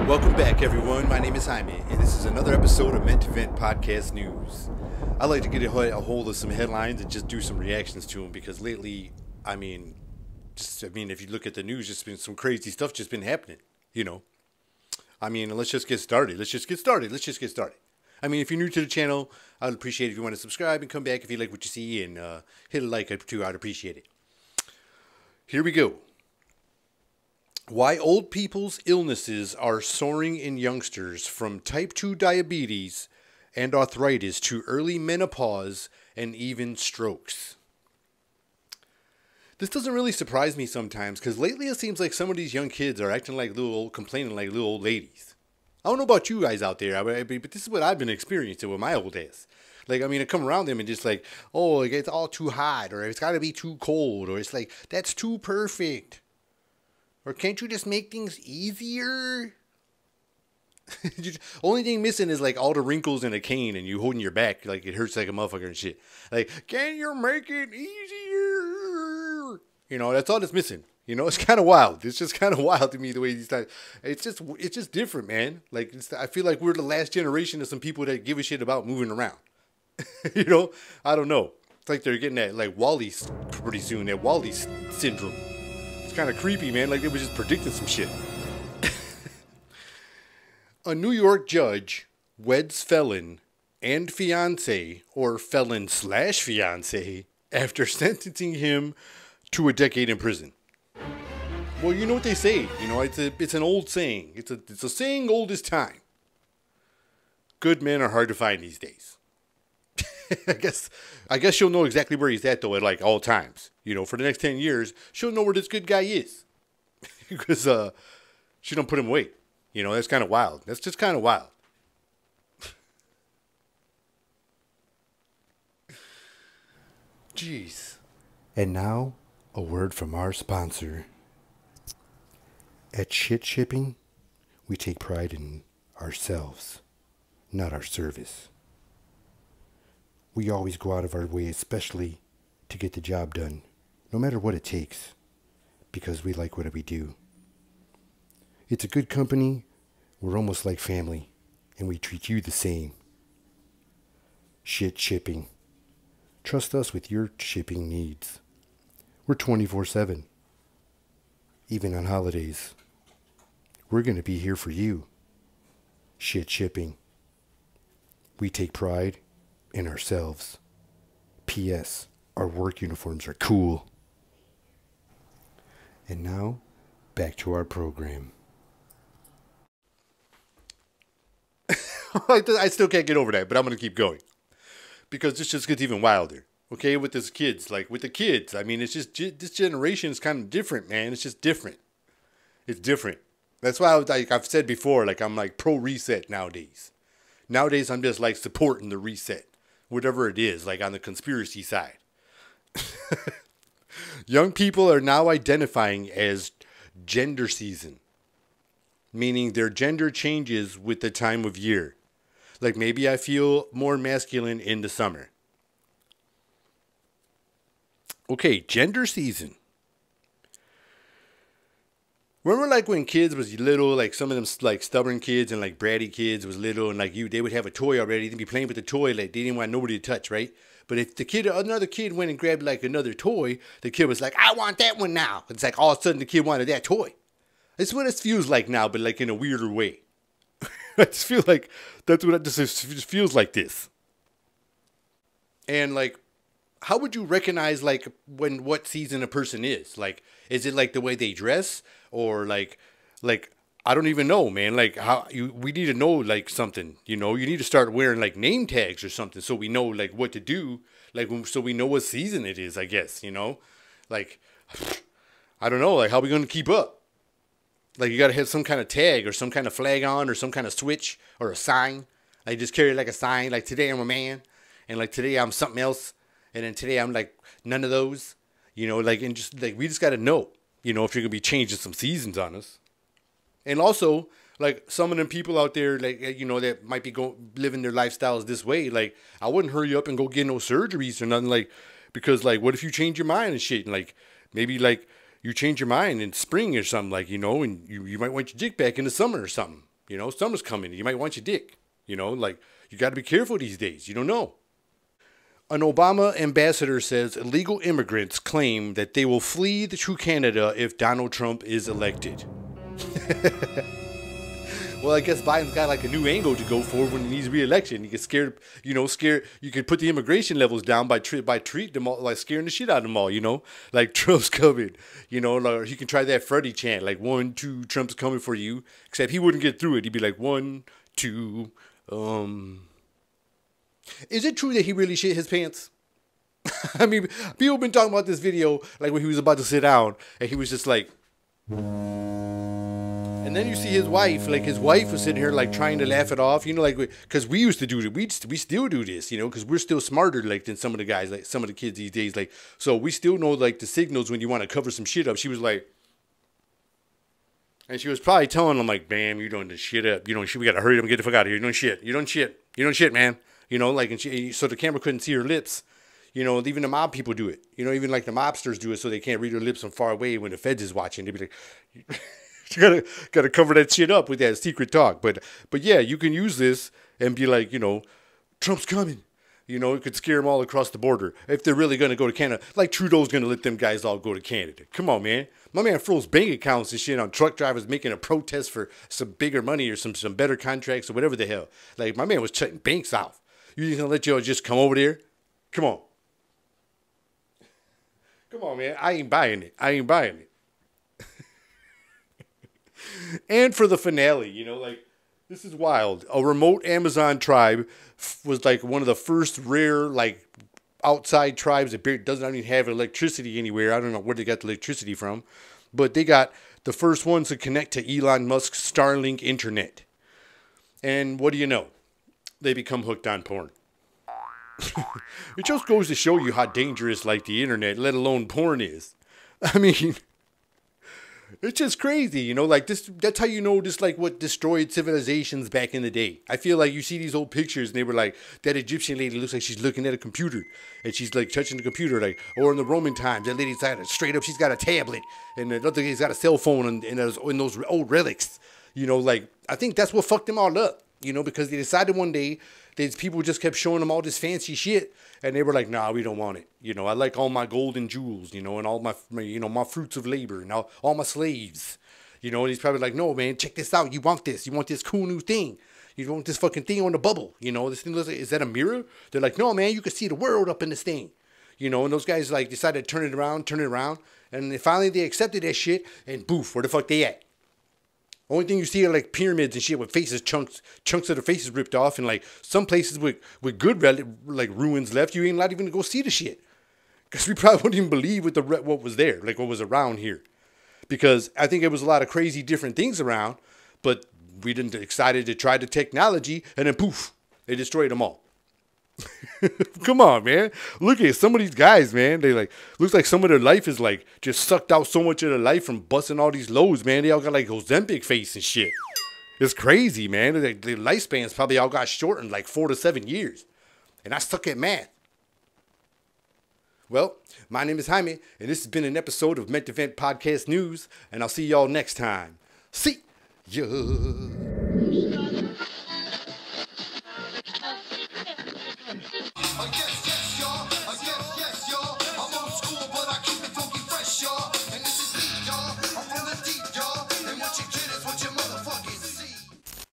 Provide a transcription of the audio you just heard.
Welcome back, everyone. My name is Jaime, and this is another episode of Meant to Vent Podcast News. I like to get a hold of some headlines and just do some reactions to them because lately, if you look at the news, just been some crazy stuff just been happening. Let's just get started. Let's just get started. If you're new to the channel, I'd appreciate it if you want to subscribe and come back if you like what you see and hit a like or two. I'd appreciate it. Here we go. Why old people's illnesses are soaring in youngsters, from type 2 diabetes and arthritis to early menopause and even strokes. This doesn't really surprise me sometimes, because lately it seems like some of these young kids are acting like complaining like little old ladies. I don't know about you guys out there, but this is what I've been experiencing with my old ass. I come around them and just like, oh, it's all too hot, or it's got to be too cold, or it's like, that's too perfect. Or can't you just make things easier? Only thing missing is like all the wrinkles in a cane and you holding your back like it hurts like a motherfucker and shit. Like, can you make it easier? That's all that's missing. It's kind of wild. It's just kind of wild to me the way these times. It's just different, man. I feel like we're the last generation of some people that give a shit about moving around. I don't know. It's like they're getting that like Wally pretty soon. That Wally syndrome. Kind of creepy, man. Like they were just predicting some shit. A New York judge weds felon and fiance, or felon/fiance, after sentencing him to a decade in prison. Well, you know what they say. It's an old saying. It's a saying old as time. Good men are hard to find these days. I guess she'll know exactly where he's at, though, at like all times. For the next 10 years, she'll know where this good guy is. Because she don't put him away. That's kind of wild. That's just kind of wild. Jeez. And now, a word from our sponsor. At Shit Shipping, we take pride in ourselves, not our service. We always go out of our way, especially to get the job done, no matter what it takes, because we like what we do. It's a good company. We're almost like family, and we treat you the same. Shit Shipping. Trust us with your shipping needs. We're 24/7. Even on holidays. We're going to be here for you. Shit Shipping. We take pride in ourselves. P.S. Our work uniforms are cool. And now, back to our program. I still can't get over that, but I'm going to keep going. Because this just gets even wilder. Okay, with this kids. Like, with the kids. It's just, this generation is kind of different, man. It's just different. It's different. That's why I've said before, I'm like pro-reset nowadays. Nowadays, I'm just like supporting the reset. Whatever it is, like on the conspiracy side. Young people are now identifying as gender season, meaning their gender changes with the time of year. Like maybe I feel more masculine in the summer. Okay, gender season. Remember when kids was little, some of them stubborn kids and bratty kids was little and they would have a toy already, they'd be playing with the toy they didn't want nobody to touch, right? But if another kid went and grabbed another toy, the kid was like, I want that one now. It's like all of a sudden the kid wanted that toy. It's what it feels like now, but in a weirder way. I just feel like that's what it just feels like this. And how would you recognize what season a person is? Is it the way they dress? Or I don't even know, man. We need to know something, you need to start wearing name tags or something so we know what to do, so we know what season it is, I guess, I don't know, how are we going to keep up? You got to have some kind of tag or some kind of flag on or some kind of switch or a sign. Just carry a sign, today I'm a man and today I'm something else. And then today I'm none of those, and just we just got to know. If you're going to be changing some seasons on us. And also, some of them people out there, that might be living their lifestyles this way, I wouldn't hurry up and go get no surgeries or nothing, because, what if you change your mind and shit? And, maybe, you change your mind in spring or something, and you might want your dick back in the summer or something. You know, summer's coming. You might want your dick. You know, like, you got to be careful these days. You don't know. An Obama ambassador says illegal immigrants claim that they will flee to Canada if Donald Trump is elected. Well, I guess Biden's got like a new angle to go for when he needs re-election. You get scared, you know, You can put the immigration levels down by treat them all, like scaring the shit out of them all, you know, like Trump's coming, you know, like he can try that Freddie chant, like 1, 2, Trump's coming for you. Except he wouldn't get through it. He'd be like 1, 2. Is it true that he really shit his pants? I mean, people have been talking about this video, like when he was about to sit down, and he was just like. And then you see his wife, like his wife was sitting here like trying to laugh it off, you know, like because we used to do it, we still do this, you know, because we're still smarter like than some of the guys, like some of the kids these days, like so we still know like the signals when you want to cover some shit up. She was like, and she was probably telling him like, "Bam, you're doing this shit up. You don't shit. We gotta hurry up and get the fuck out of here. You don't shit. You don't shit. You don't shit, man. You know, like and so the camera couldn't see her lips." You know, even the mob people do it. You know, even like the mobsters do it so they can't read their lips from far away when the feds is watching. They'd be like, you gotta cover that shit up with that secret talk. But yeah, you can use this and be like, you know, Trump's coming. You know, it could scare them all across the border if they're really gonna go to Canada. Like Trudeau's gonna let them guys all go to Canada. Come on, man. My man froze bank accounts and shit on truck drivers making a protest for some bigger money or some better contracts or whatever the hell. Like my man was shutting banks off. You just gonna let y'all just come over there? Come on. Come on, man. I ain't buying it. I ain't buying it. And for the finale, you know, like, this is wild. A remote Amazon tribe was like one of the first rare, like, outside tribes that doesn't even have electricity anywhere. I don't know where they got the electricity from. But they got the first ones to connect to Elon Musk's Starlink internet. And what do you know? They become hooked on porn. It just goes to show you how dangerous like the internet, let alone porn, is. I mean, it's just crazy, you know, like this, that's how you know this, like what destroyed civilizations back in the day. I feel like you see these old pictures and they were like, that Egyptian lady looks like she's looking at a computer and she's like touching the computer, like, or in the Roman times, that lady's got straight up, she's got a tablet and the other guy's got a cell phone in those old relics, you know, like, I think that's what fucked them all up, you know, because they decided one day, these people just kept showing them all this fancy shit, and they were like, "Nah, we don't want it. You know, I like all my gold and jewels, you know, and all my you know, my fruits of labor, and all my slaves, you know." And he's probably like, "No, man, check this out. You want this? You want this cool new thing? You want this fucking thing on the bubble? You know, this thing looks like, is that a mirror?" They're like, "No, man, you can see the world up in this thing." You know, and those guys like decided to turn it around, and then finally they accepted that shit, and boof, where the fuck they at? Only thing you see are like pyramids and shit with faces, chunks of the faces ripped off, and like some places with good like ruins left. You ain't not even to go see the shit, because we probably wouldn't even believe what was there, like what was around here, because I think it was a lot of crazy different things around, but we didn't excited to try the technology, and then poof, they destroyed them all. Come on, man. Look at some of these guys, man. They like, looks like some of their life is like just sucked out so much of their life from busting all these loads, man. They all got like Ozempic face and shit. It's crazy, man. The lifespans probably all got shortened like 4 to 7 years. And I suck at math. Well, my name is Jaime, and this has been an episode of Ment Event Podcast News, and I'll see y'all next time. See ya.